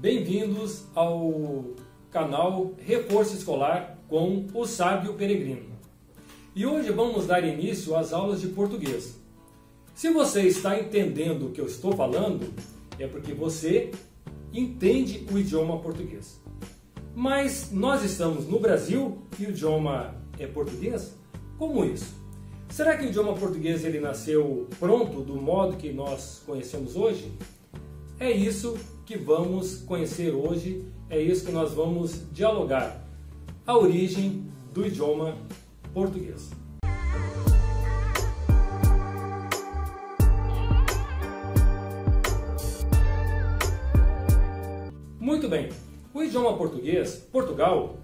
Bem-vindos ao canal Reforço Escolar com o Sábio Peregrino. E hoje vamos dar início às aulas de português. Se você está entendendo o que eu estou falando, é porque você entende o idioma português. Mas nós estamos no Brasil e o idioma é português? Como isso? Será que o idioma português ele nasceu pronto do modo que nós conhecemos hoje? É isso que vamos conhecer hoje, é isso que nós vamos dialogar. A origem do idioma português. Muito bem, o idioma português, Portugal,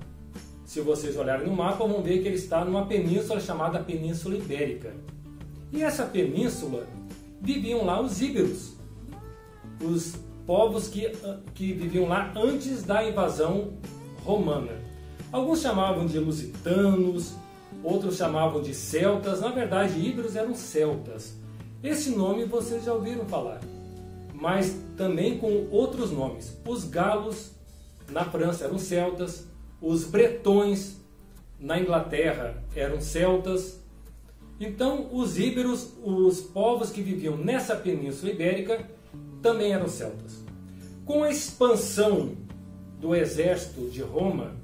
se vocês olharem no mapa, vão ver que ele está numa península chamada Península Ibérica. E essa península viviam lá os íberos, os povos que viviam lá antes da invasão romana. Alguns chamavam de lusitanos, outros chamavam de celtas. Na verdade, íberos eram celtas. Esse nome vocês já ouviram falar, mas também com outros nomes. Os galos na França eram celtas, os bretões na Inglaterra eram celtas. Então, os íberos, os povos que viviam nessa península ibérica, também eram celtas. Com a expansão do exército de Roma,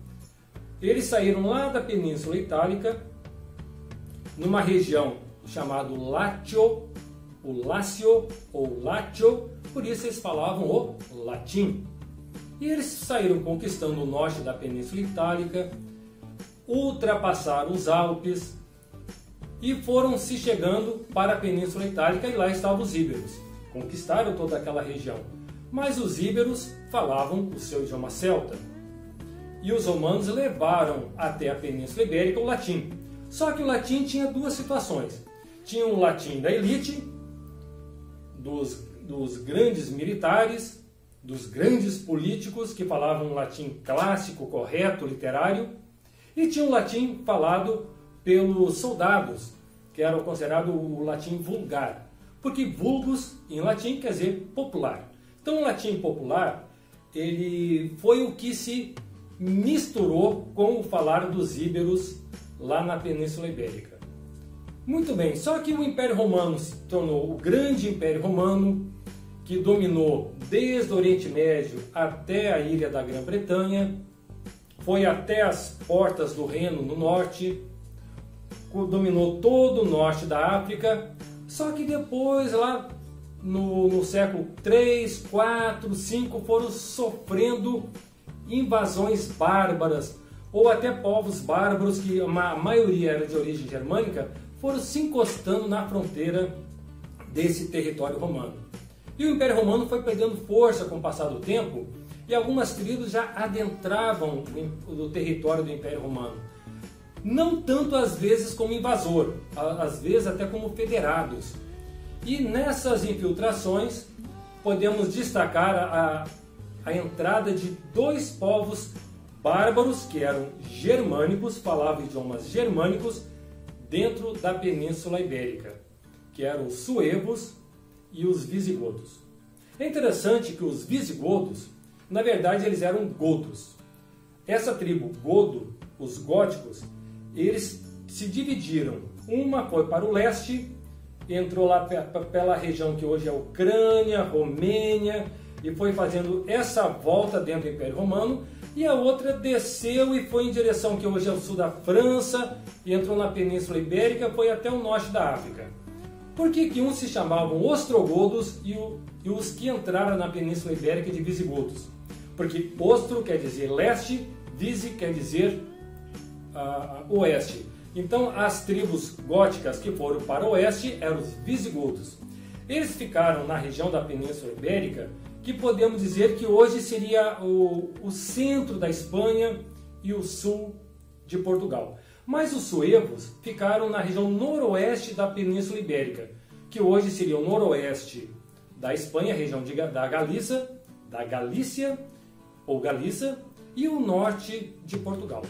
eles saíram lá da Península Itálica, numa região chamada Látio, o Lácio ou Látio, por isso eles falavam o latim. E eles saíram conquistando o norte da Península Itálica, ultrapassaram os Alpes e foram se chegando para a Península Itálica, e lá estavam os íberos. Conquistaram toda aquela região, mas os íberos falavam o seu idioma celta. E os romanos levaram até a Península Ibérica o latim. Só que o latim tinha duas situações. Tinha o latim da elite, dos grandes militares, dos grandes políticos que falavam um latim clássico, correto, literário, e tinha o latim falado pelos soldados, que era considerado o latim vulgar, porque vulgus em latim quer dizer popular. Então o latim popular ele foi o que se misturou com o falar dos íberos lá na Península Ibérica. Muito bem, só que o Império Romano se tornou o grande Império Romano, que dominou desde o Oriente Médio até a ilha da Grã-Bretanha, foi até as portas do Reno no norte, dominou todo o norte da África. Só que depois, lá no século 3, 4, 5, foram sofrendo invasões bárbaras, ou até povos bárbaros, que a maioria era de origem germânica, foram se encostando na fronteira desse território romano. E o Império Romano foi perdendo força com o passar do tempo, e algumas tribos já adentravam o território do Império Romano. Não tanto às vezes como invasor, às vezes até como federados. E nessas infiltrações podemos destacar a entrada de dois povos bárbaros que eram germânicos, falavam idiomas germânicos dentro da Península Ibérica, que eram os suevos e os visigodos. É interessante que os visigodos, na verdade, eles eram godos. Essa tribo godo, os góticos, eles se dividiram. Uma foi para o leste, entrou lá pela região que hoje é Ucrânia, Romênia, e foi fazendo essa volta dentro do Império Romano, e a outra desceu e foi em direção que hoje é o sul da França, e entrou na Península Ibérica, foi até o norte da África. Por que uns se chamavam ostrogodos e os que entraram na Península Ibérica de visigodos? Porque ostro quer dizer leste, visi quer dizer oeste. Então as tribos góticas que foram para o oeste eram os visigodos. Eles ficaram na região da Península Ibérica, que podemos dizer que hoje seria o centro da Espanha e o sul de Portugal. Mas os suevos ficaram na região noroeste da Península Ibérica, que hoje seria o noroeste da Espanha, a região da Galícia ou Galiza, e o norte de Portugal.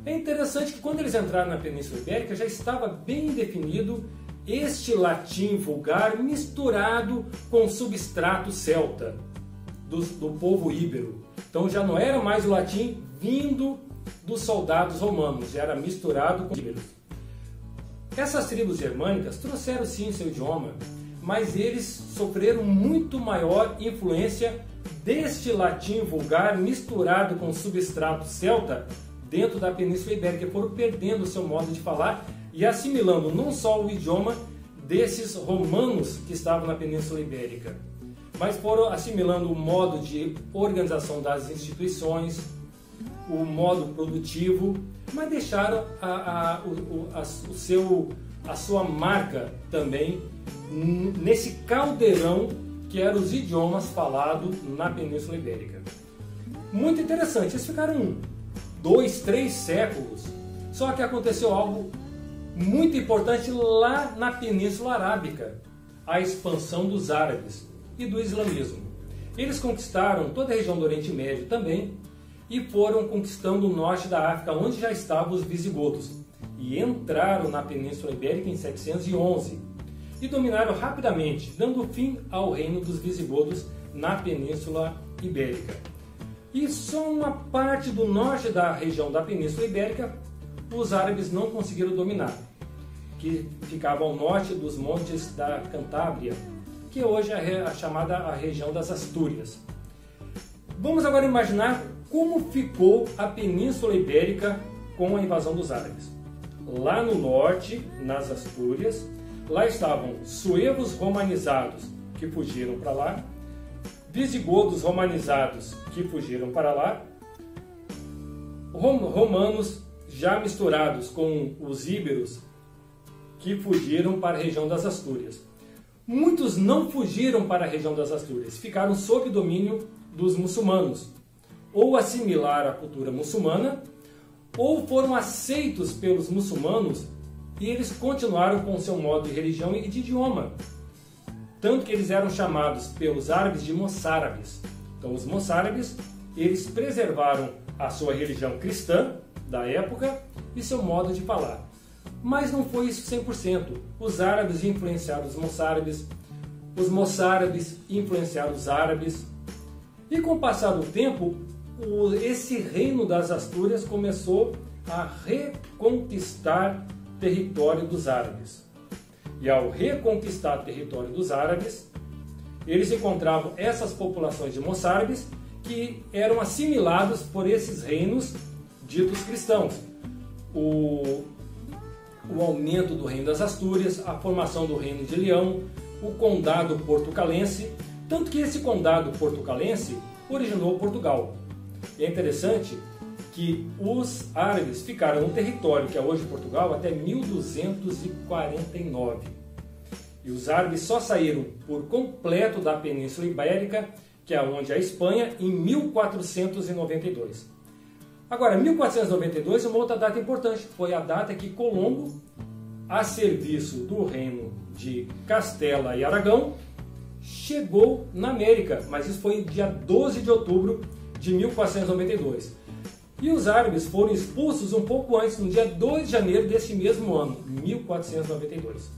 É interessante que quando eles entraram na Península Ibérica já estava bem definido este latim vulgar misturado com substrato celta. do povo íbero. Então já não era mais o latim vindo dos soldados romanos, era misturado com íberos. Essas tribos germânicas trouxeram sim seu idioma, mas eles sofreram muito maior influência deste latim vulgar misturado com o substrato celta dentro da Península Ibérica, foram perdendo o seu modo de falar e assimilando não só o idioma desses romanos que estavam na Península Ibérica, mas foram assimilando o modo de organização das instituições, o modo produtivo, mas deixaram a sua marca também nesse caldeirão que eram os idiomas falados na Península Ibérica. Muito interessante, eles ficaram 2, 3 séculos, só que aconteceu algo muito importante lá na Península Arábica, a expansão dos árabes e do islamismo. Eles conquistaram toda a região do Oriente Médio também e foram conquistando o norte da África, onde já estavam os visigodos, e entraram na Península Ibérica em 711 e dominaram rapidamente, dando fim ao reino dos visigodos na Península Ibérica. E só uma parte do norte da região da Península Ibérica os árabes não conseguiram dominar, que ficava ao norte dos montes da Cantábria, que hoje é a chamada a região das Astúrias. Vamos agora imaginar como ficou a Península Ibérica com a invasão dos árabes. Lá no norte, nas Astúrias, lá estavam suevos romanizados, que fugiram para lá, visigodos romanizados, que fugiram para lá, romanos já misturados com os íberos, que fugiram para a região das Astúrias. Muitos não fugiram para a região das Astúrias, ficaram sob domínio dos muçulmanos, ou assimilaram a cultura muçulmana, ou foram aceitos pelos muçulmanos e eles continuaram com seu modo de religião e de idioma. Tanto que eles eram chamados pelos árabes de moçárabes. Então os moçárabes, eles preservaram a sua religião cristã da época e seu modo de falar. Mas não foi isso 100%. Os árabes influenciaram os moçárabes influenciaram os árabes. E com o passar do tempo, esse reino das Astúrias começou a reconquistar território dos árabes. E ao reconquistar território dos árabes, eles encontravam essas populações de moçárabes que eram assimilados por esses reinos ditos cristãos. O aumento do reino das Astúrias, a formação do reino de Leão, o condado portucalense, tanto que esse condado portucalense originou Portugal. E é interessante que os árabes ficaram no território que é hoje Portugal até 1249. E os árabes só saíram por completo da Península Ibérica, que é onde é a Espanha, em 1492. Agora, 1492 é uma outra data importante, foi a data que Colombo, a serviço do reino de Castela e Aragão, chegou na América, mas isso foi dia 12 de outubro de 1492. E os árabes foram expulsos um pouco antes, no dia 2 de janeiro desse mesmo ano, 1492.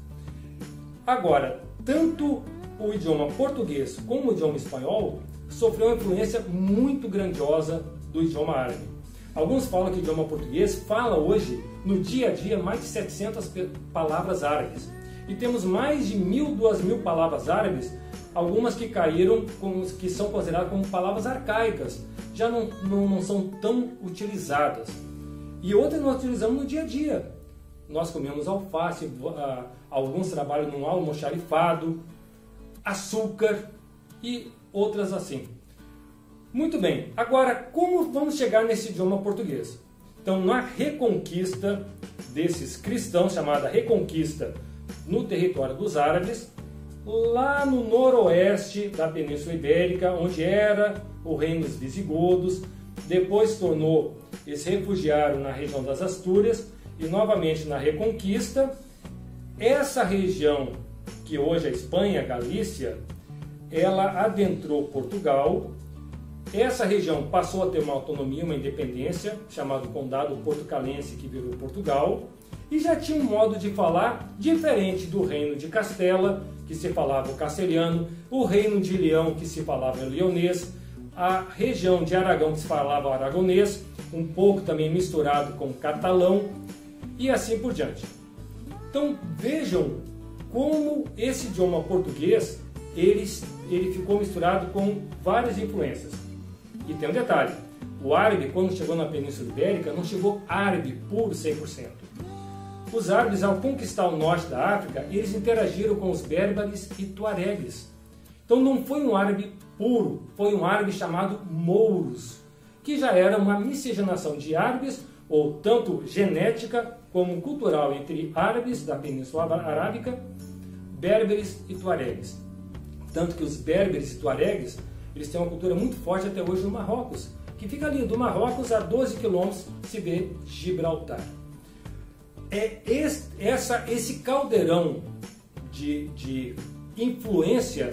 Agora, tanto o idioma português como o idioma espanhol sofreu uma influência muito grandiosa do idioma árabe. Alguns falam que o idioma português fala hoje, no dia a dia, mais de 700 palavras árabes. E temos mais de 1.000, 2.000 palavras árabes, algumas que caíram, que são consideradas como palavras arcaicas, já não são tão utilizadas. E outras nós utilizamos no dia a dia. Nós comemos alface, alguns trabalham no almoxarifado, açúcar e outras assim. Muito bem, agora como vamos chegar nesse idioma português? Então, na reconquista desses cristãos, chamada reconquista no território dos árabes, lá no noroeste da Península Ibérica, onde era o reino dos visigodos, depois eles se refugiaram na região das Astúrias e novamente na reconquista, essa região que hoje é a Espanha, Galícia, ela adentrou Portugal. Essa região passou a ter uma autonomia, uma independência, chamado Condado Portucalense, que virou Portugal. e já tinha um modo de falar diferente do reino de Castela, que se falava o castelhano, o reino de Leão, que se falava o leonês, a região de Aragão, que se falava aragonês, um pouco também misturado com catalão, e assim por diante. Então vejam como esse idioma português ele ficou misturado com várias influências. E tem um detalhe, o árabe, quando chegou na Península Ibérica, não chegou árabe puro 100%. Os árabes, ao conquistar o norte da África, eles interagiram com os berberes e tuaregues. Então não foi um árabe puro, foi um árabe chamado mouros, que já era uma miscigenação de árabes, ou tanto genética como cultural, entre árabes da Península Arábica, berberes e tuaregues. Tanto que os berberes e tuaregues, eles têm uma cultura muito forte até hoje no Marrocos, que fica ali do Marrocos a 12 quilômetros se vê Gibraltar. É esse caldeirão de influência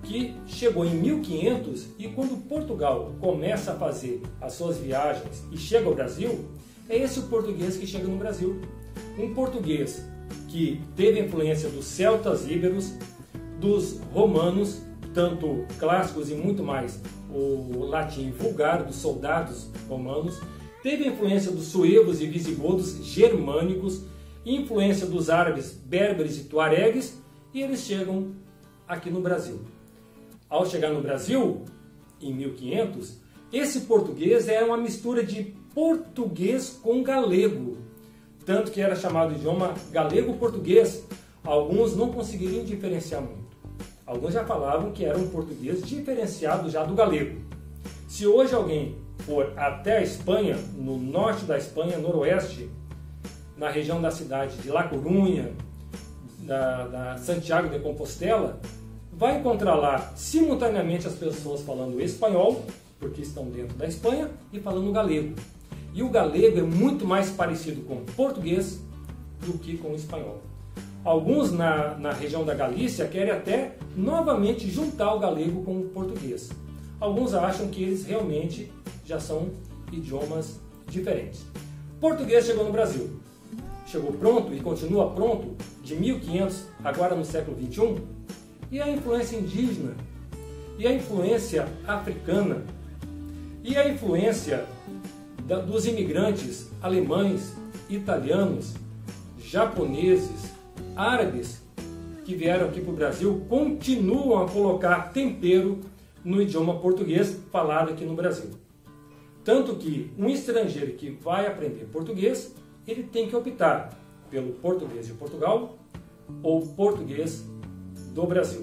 que chegou em 1500, e quando Portugal começa a fazer as suas viagens e chega ao Brasil, é esse o português que chega no Brasil. Um português que teve influência dos celtas íberos, dos romanos, tanto clássicos e muito mais o latim vulgar, dos soldados romanos, teve influência dos suevos e visigodos germânicos, influência dos árabes, berberes e tuaregues, e eles chegam aqui no Brasil. Ao chegar no Brasil, em 1500, esse português era uma mistura de português com galego, tanto que era chamado de idioma galego-português. Alguns não conseguiriam diferenciar muito. Alguns já falavam que era um português diferenciado já do galego. Se hoje alguém for até a Espanha, no norte da Espanha, noroeste, na região da cidade de La Coruña, da Santiago de Compostela, vai encontrar lá simultaneamente as pessoas falando espanhol, porque estão dentro da Espanha, e falando galego. E o galego é muito mais parecido com o português do que com o espanhol. Alguns na região da Galícia querem até novamente juntar o galego com o português. Alguns acham que eles realmente já são idiomas diferentes. O português chegou no Brasil. Chegou pronto e continua pronto de 1500, agora no século XXI. E a influência indígena, e a influência africana, e a influência dos imigrantes alemães, italianos, japoneses, árabes que vieram aqui para o Brasil continuam a colocar tempero no idioma português falado aqui no Brasil. Tanto que um estrangeiro que vai aprender português, ele tem que optar pelo português de Portugal ou português do Brasil.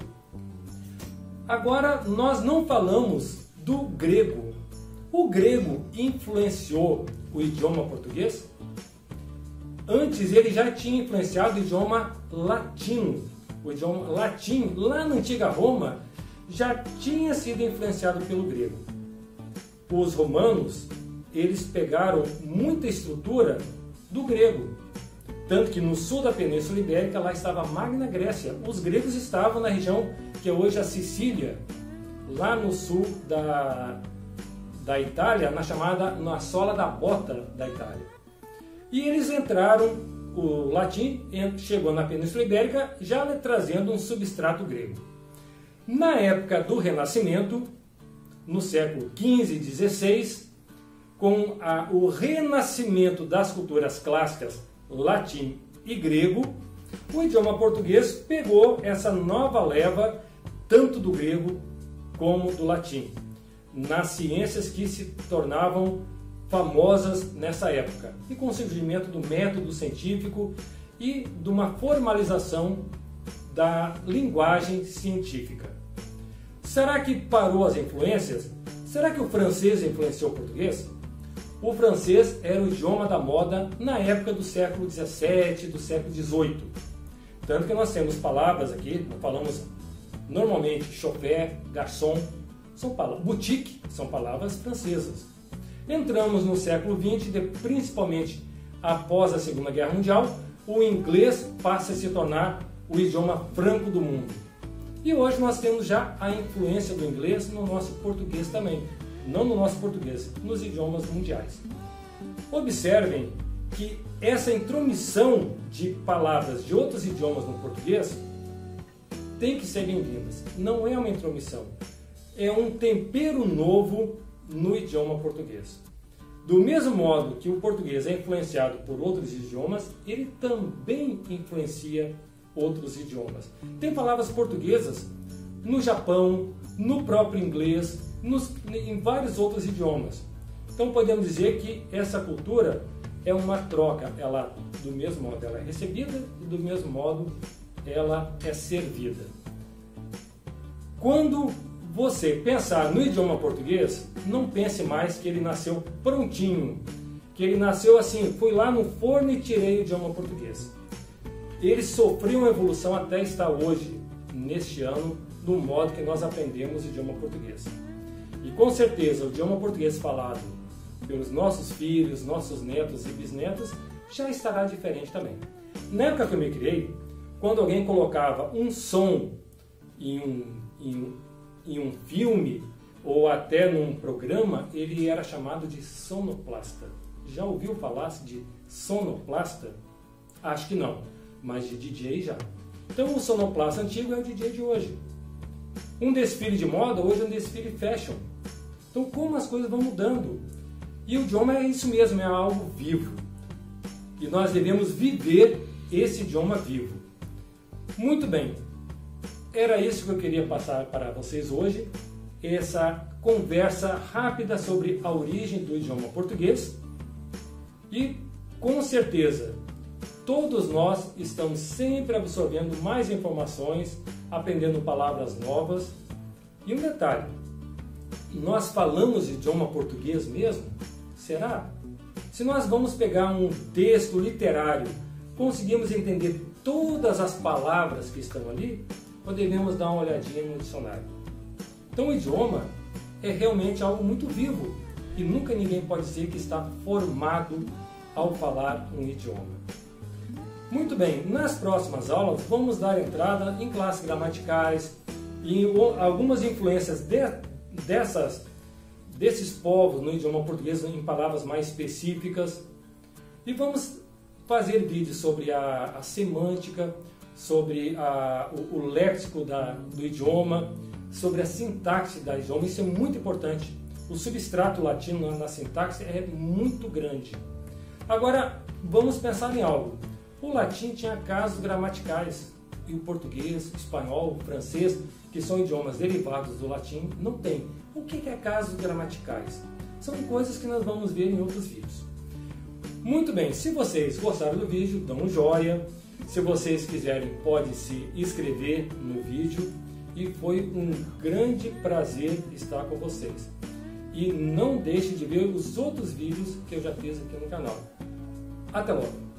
Agora, nós não falamos do grego. O grego influenciou o idioma português? Antes ele já tinha influenciado o idioma latino. O idioma latim, lá na antiga Roma, já tinha sido influenciado pelo grego. Os romanos, eles pegaram muita estrutura do grego. Tanto que no sul da Península Ibérica, lá estava a Magna Grécia. Os gregos estavam na região que é hoje a Sicília, lá no sul da Itália, na sola da bota da Itália. E eles entraram, o latim chegou na Península Ibérica já trazendo um substrato grego. Na época do Renascimento, no século XV e XVI, com o renascimento das culturas clássicas latim e grego, o idioma português pegou essa nova leva, tanto do grego como do latim, nas ciências que se tornavam famosas nessa época, e com o surgimento do método científico e de uma formalização da linguagem científica. Será que parou as influências? Será que o francês influenciou o português? O francês era o idioma da moda na época do século XVII, do século XVIII. Tanto que nós temos palavras aqui, falamos normalmente chauffeur, garçom, são palavras, boutique, são palavras francesas. Entramos no século XX, principalmente após a Segunda Guerra Mundial, o inglês passa a se tornar o idioma franco do mundo. E hoje nós temos já a influência do inglês no nosso português também. Não no nosso português, nos idiomas mundiais. Observem que essa intromissão de palavras de outros idiomas no português tem que ser bem-vindas. Não é uma intromissão, é um tempero novo no idioma português. Do mesmo modo que o português é influenciado por outros idiomas, ele também influencia outros idiomas. Tem palavras portuguesas no Japão, no próprio inglês, em vários outros idiomas. Então podemos dizer que essa cultura é uma troca. Ela, do mesmo modo, ela é recebida e do mesmo modo ela é servida. Quando você pensar no idioma português, não pense mais que ele nasceu prontinho, que ele nasceu assim, fui lá no forno e tirei o idioma português. Ele sofreu uma evolução até estar hoje, neste ano, do modo que nós aprendemos o idioma português. E com certeza o idioma português falado pelos nossos filhos, nossos netos e bisnetos já estará diferente também. Na época que eu me criei, quando alguém colocava um som em um filme ou até num programa, ele era chamado de sonoplasta. Já ouviu falar de sonoplasta? Acho que não, mas de DJ já. Então o sonoplasta antigo é o DJ de hoje. Um desfile de moda hoje é um desfile fashion. Então como as coisas vão mudando. E o idioma é isso mesmo, é algo vivo. E nós devemos viver esse idioma vivo. Muito bem. Era isso que eu queria passar para vocês hoje, essa conversa rápida sobre a origem do idioma português. E, com certeza, todos nós estamos sempre absorvendo mais informações, aprendendo palavras novas. E um detalhe, nós falamos idioma português mesmo? Será? Se nós vamos pegar um texto literário, conseguimos entender todas as palavras que estão ali, ou devemos dar uma olhadinha no dicionário? Então o idioma é realmente algo muito vivo e nunca ninguém pode dizer que está formado ao falar um idioma. Muito bem, nas próximas aulas vamos dar entrada em classes gramaticais e algumas influências desses povos no idioma português em palavras mais específicas e vamos fazer vídeos sobre a semântica, sobre o léxico do idioma, sobre a sintaxe do idioma. Isso é muito importante. O substrato latino na sintaxe é muito grande. Agora, vamos pensar em algo. O latim tinha casos gramaticais e o português, o espanhol, o francês, que são idiomas derivados do latim, não tem. O que é casos gramaticais? São coisas que nós vamos ver em outros vídeos. Muito bem, se vocês gostaram do vídeo, dão um joinha. Se vocês quiserem, pode se inscrever no vídeo. E foi um grande prazer estar com vocês. E não deixe de ver os outros vídeos que eu já fiz aqui no canal. Até logo!